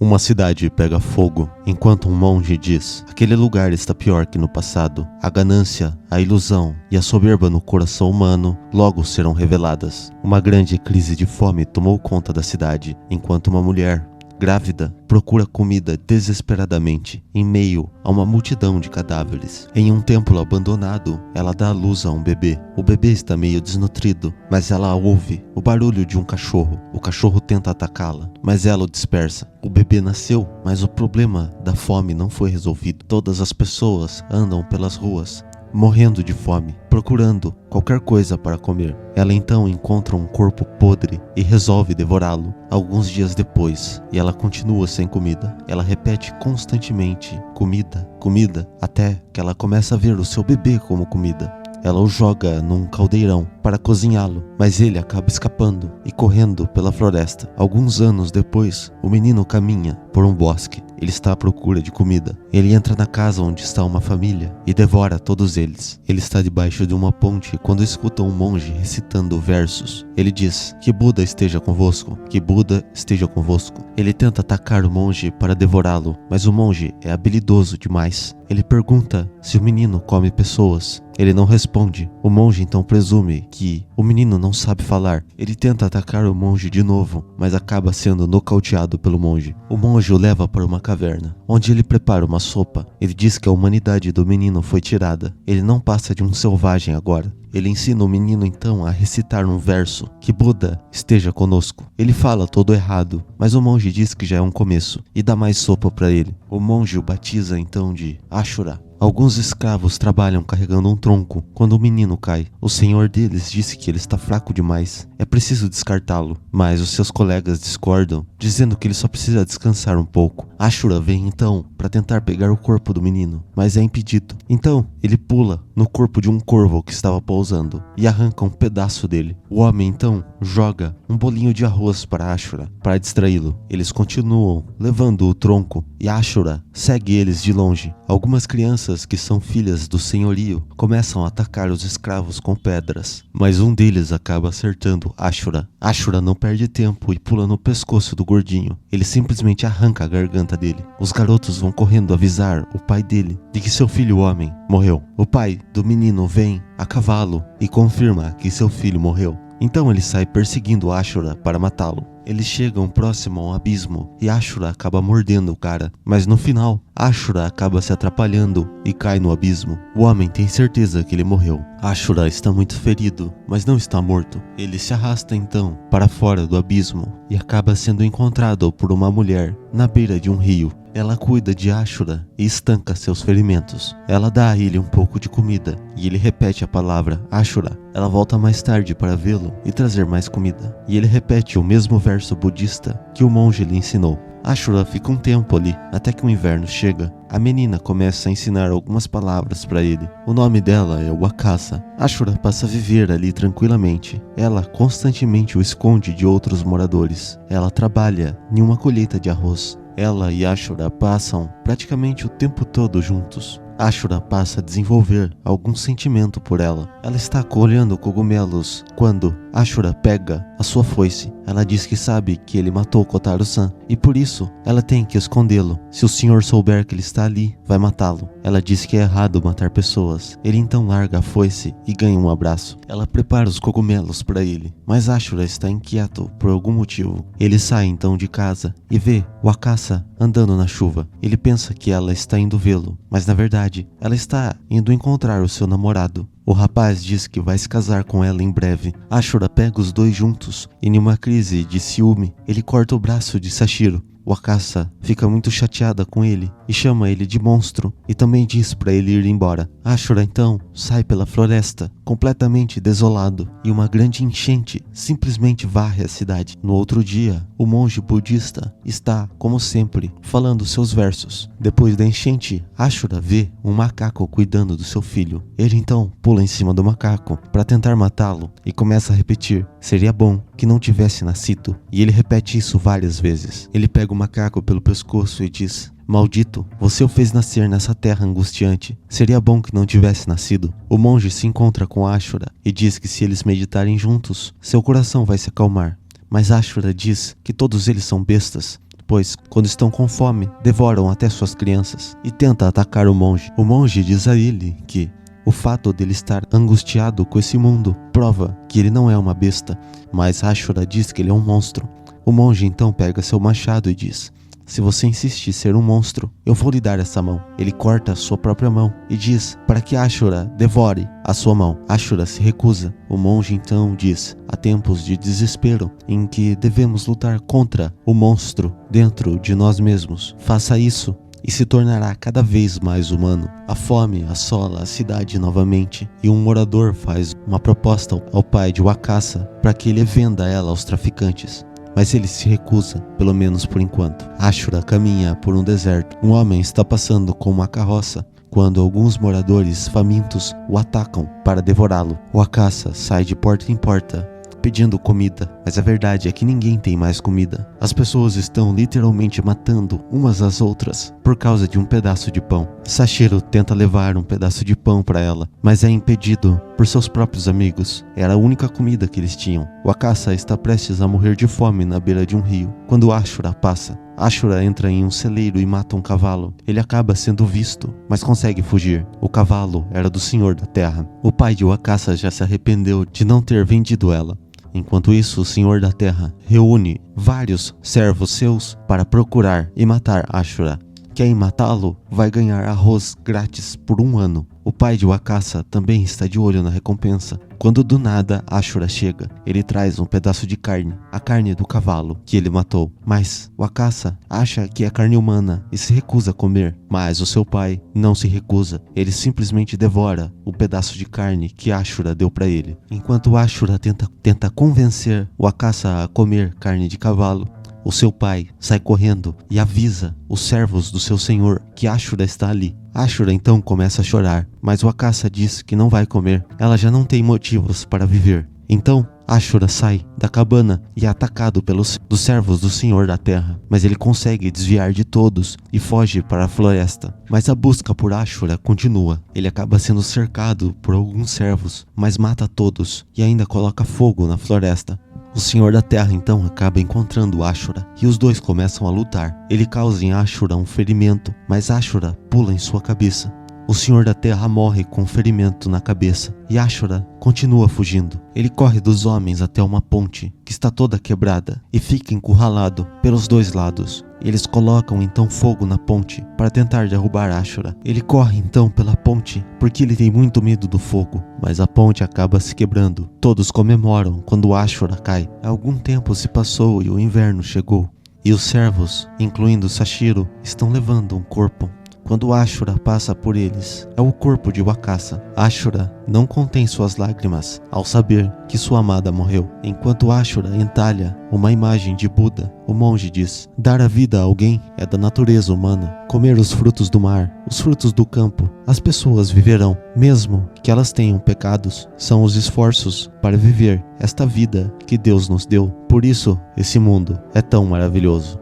Uma cidade pega fogo, enquanto um monge diz: aquele lugar está pior que no passado. A ganância, a ilusão e a soberba no coração humano logo serão reveladas. Uma grande crise de fome tomou conta da cidade, enquanto uma mulher grávida procura comida desesperadamente em meio a uma multidão de cadáveres. Em um templo abandonado, ela dá à luz a um bebê. O bebê está meio desnutrido, mas ela ouve o barulho de um cachorro. O cachorro tenta atacá-la, mas ela o dispersa. O bebê nasceu, mas o problema da fome não foi resolvido. Todas as pessoas andam pelas ruas morrendo de fome, procurando qualquer coisa para comer. Ela então encontra um corpo podre e resolve devorá-lo. Alguns dias depois, e ela continua sem comida. Ela repete constantemente: comida, comida, até que ela começa a ver o seu bebê como comida. Ela o joga num caldeirão para cozinhá-lo, mas ele acaba escapando e correndo pela floresta. Alguns anos depois, o menino caminha por um bosque. Ele está à procura de comida. Ele entra na casa onde está uma família e devora todos eles. Ele está debaixo de uma ponte quando escuta um monge recitando versos. Ele diz: que Buda esteja convosco, que Buda esteja convosco. Ele tenta atacar o monge para devorá-lo, mas o monge é habilidoso demais. Ele pergunta se o menino come pessoas. Ele não responde. O monge então presume que o menino não sabe falar. Ele tenta atacar o monge de novo, mas acaba sendo nocauteado pelo monge. O monge o leva para uma caverna, onde ele prepara uma sopa. Ele diz que a humanidade do menino foi tirada. Ele não passa de um selvagem agora. Ele ensina o menino então a recitar um verso: que Buda esteja conosco. Ele fala todo errado, mas o monge diz que já é um começo e dá mais sopa para ele. O monge o batiza então de Ashura. Alguns escravos trabalham carregando um tronco quando o menino cai. O senhor deles disse que ele está fraco demais. É preciso descartá-lo, mas os seus colegas discordam, dizendo que ele só precisa descansar um pouco. Ashura vem então para tentar pegar o corpo do menino, mas é impedido. Então ele pula no corpo de um corvo que estava pousando e arranca um pedaço dele. O homem então joga um bolinho de arroz para Ashura para distraí-lo. Eles continuam levando o tronco e Ashura segue eles de longe. Algumas crianças que são filhas do senhorio começam a atacar os escravos com pedras, mas um deles acaba acertando Ashura. Ashura não perde tempo e pula no pescoço do gordinho. Ele simplesmente arranca a garganta dele. Os garotos vão correndo avisar o pai dele de que seu filho homem morreu. O pai do menino vem a cavalo e confirma que seu filho morreu. Então ele sai perseguindo Ashura para matá-lo. Eles chegam próximo ao abismo e Ashura acaba mordendo o cara, mas no final, Ashura acaba se atrapalhando e cai no abismo. O homem tem certeza que ele morreu. Ashura está muito ferido, mas não está morto. Ele se arrasta então para fora do abismo e acaba sendo encontrado por uma mulher na beira de um rio. Ela cuida de Ashura e estanca seus ferimentos. Ela dá a ele um pouco de comida e ele repete a palavra Ashura. Ela volta mais tarde para vê-lo e trazer mais comida. E ele repete o mesmo verso budista que o monge lhe ensinou. Ashura fica um tempo ali, até que o inverno chega. A menina começa a ensinar algumas palavras para ele. O nome dela é Wakasa. Ashura passa a viver ali tranquilamente. Ela constantemente o esconde de outros moradores. Ela trabalha em uma colheita de arroz. Ela e Ashura passam praticamente o tempo todo juntos. Ashura passa a desenvolver algum sentimento por ela. Ela está colhendo cogumelos quando Ashura pega a sua foice. Ela diz que sabe que ele matou Kotaro-san e por isso ela tem que escondê-lo. Se o senhor souber que ele está ali, vai matá-lo. Ela diz que é errado matar pessoas. Ele então larga a foice e ganha um abraço. Ela prepara os cogumelos para ele, mas Ashura está inquieto por algum motivo. Ele sai então de casa e vê Wakasa andando na chuva. Ele pensa que ela está indo vê-lo, mas na verdade ela está indo encontrar o seu namorado. O rapaz diz que vai se casar com ela em breve. Ashura pega os dois juntos e, em uma crise de ciúme, ele corta o braço de Sashiro. Wakasa fica muito chateada com ele e chama ele de monstro e também diz para ele ir embora. Ashura então sai pela floresta, completamente desolado, e uma grande enchente simplesmente varre a cidade. No outro dia, o monge budista está, como sempre, falando seus versos. Depois da enchente, Ashura vê um macaco cuidando do seu filho. Ele então pula em cima do macaco para tentar matá-lo e começa a repetir: seria bom que não tivesse nascido. E ele repete isso várias vezes. Ele pega o macaco pelo pescoço e diz: maldito, você o fez nascer nessa terra angustiante. Seria bom que não tivesse nascido. O monge se encontra com Ashura e diz que se eles meditarem juntos, seu coração vai se acalmar. Mas Ashura diz que todos eles são bestas, depois, quando estão com fome, devoram até suas crianças e tenta atacar o monge. O monge diz a ele que o fato dele estar angustiado com esse mundo prova que ele não é uma besta, mas Ashura diz que ele é um monstro. O monge então pega seu machado e diz: se você insiste em ser um monstro, eu vou lhe dar essa mão. Ele corta a sua própria mão e diz para que Ashura devore a sua mão. Ashura se recusa. O monge então diz: há tempos de desespero em que devemos lutar contra o monstro dentro de nós mesmos. Faça isso e se tornará cada vez mais humano. A fome assola a cidade novamente e um morador faz uma proposta ao pai de Wakasa para que ele venda ela aos traficantes. Mas ele se recusa, pelo menos por enquanto. Ashura caminha por um deserto. Um homem está passando com uma carroça quando alguns moradores famintos o atacam para devorá-lo. Wakasa sai de porta em porta pedindo comida, mas a verdade é que ninguém tem mais comida. As pessoas estão literalmente matando umas às outras por causa de um pedaço de pão. Sashiro tenta levar um pedaço de pão para ela, mas é impedido por seus próprios amigos. Era a única comida que eles tinham. Wakasa está prestes a morrer de fome na beira de um rio, quando Ashura passa. Ashura entra em um celeiro e mata um cavalo. Ele acaba sendo visto, mas consegue fugir. O cavalo era do Senhor da Terra. O pai de Wakasa já se arrependeu de não ter vendido ela. Enquanto isso, o Senhor da Terra reúne vários servos seus para procurar e matar Ashura. Quem matá-lo vai ganhar arroz grátis por 1 ano. O pai de Wakasa também está de olho na recompensa. Quando do nada Ashura chega, ele traz um pedaço de carne, a carne do cavalo que ele matou. Mas Wakasa acha que é carne humana e se recusa a comer. Mas o seu pai não se recusa, ele simplesmente devora o pedaço de carne que Ashura deu para ele. Enquanto Ashura tenta convencer Wakasa a comer carne de cavalo, o seu pai sai correndo e avisa os servos do seu senhor que Ashura está ali. Ashura então começa a chorar, mas Wakasa diz que não vai comer. Ela já não tem motivos para viver. Então Ashura sai da cabana e é atacado dos servos do Senhor da Terra, mas ele consegue desviar de todos e foge para a floresta. Mas a busca por Ashura continua. Ele acaba sendo cercado por alguns servos, mas mata todos e ainda coloca fogo na floresta. O Senhor da Terra então acaba encontrando Ashura e os dois começam a lutar. Ele causa em Ashura um ferimento, mas Ashura pula em sua cabeça. O Senhor da Terra morre com um ferimento na cabeça e Ashura continua fugindo. Ele corre dos homens até uma ponte que está toda quebrada e fica encurralado pelos dois lados. Eles colocam então fogo na ponte para tentar derrubar Ashura. Ele corre então pela ponte porque ele tem muito medo do fogo, mas a ponte acaba se quebrando. Todos comemoram quando Ashura cai. Algum tempo se passou e o inverno chegou, e os servos, incluindo Sashiro, estão levando um corpo. Quando Ashura passa por eles, é o corpo de Wakasa. Ashura não contém suas lágrimas ao saber que sua amada morreu. Enquanto Ashura entalha uma imagem de Buda, o monge diz: dar a vida a alguém é da natureza humana. Comer os frutos do mar, os frutos do campo, as pessoas viverão, mesmo que elas tenham pecados. São os esforços para viver esta vida que Deus nos deu. Por isso, esse mundo é tão maravilhoso.